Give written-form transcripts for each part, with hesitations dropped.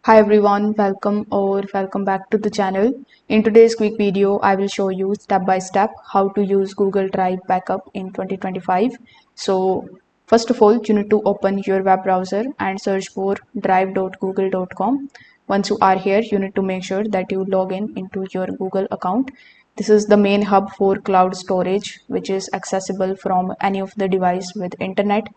Hi everyone, welcome back to the channel. In today's quick video, I will show you step by step how to use Google Drive backup in 2025. So first of all, you need to open your web browser and search for drive.google.com. Once you are here, you need to make sure that you log in into your Google account. This is the main hub for cloud storage, which is accessible from any of the device with internet.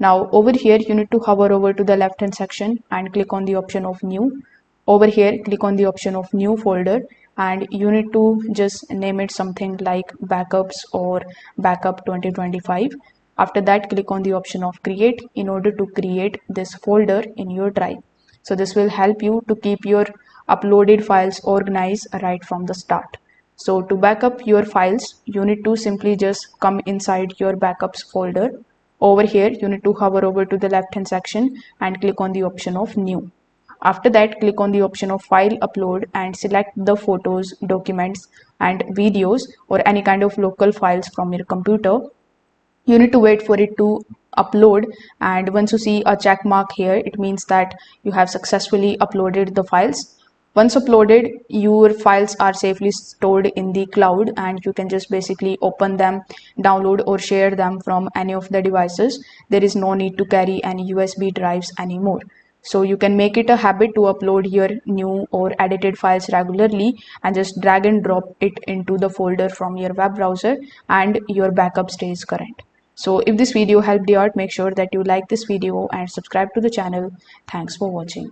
Now over here you need to hover over to the left hand section and click on the option of new. Over here click on the option of new folder and you need to just name it something like backups or backup 2025. After that click on the option of create in order to create this folder in your drive. So this will help you to keep your uploaded files organized right from the start. So to backup your files, you need to simply just come inside your backups folder. Over here, you need to hover over to the left hand section and click on the option of new. After that, click on the option of file upload and select the photos, documents and videos or any kind of local files from your computer. You need to wait for it to upload, and once you see a check mark here, it means that you have successfully uploaded the files. Once uploaded, your files are safely stored in the cloud and you can just basically open them, download or share them from any of the devices. There is no need to carry any USB drives anymore. So you can make it a habit to upload your new or edited files regularly and just drag and drop it into the folder from your web browser and your backup stays current. So if this video helped you out, make sure that you like this video and subscribe to the channel. Thanks for watching.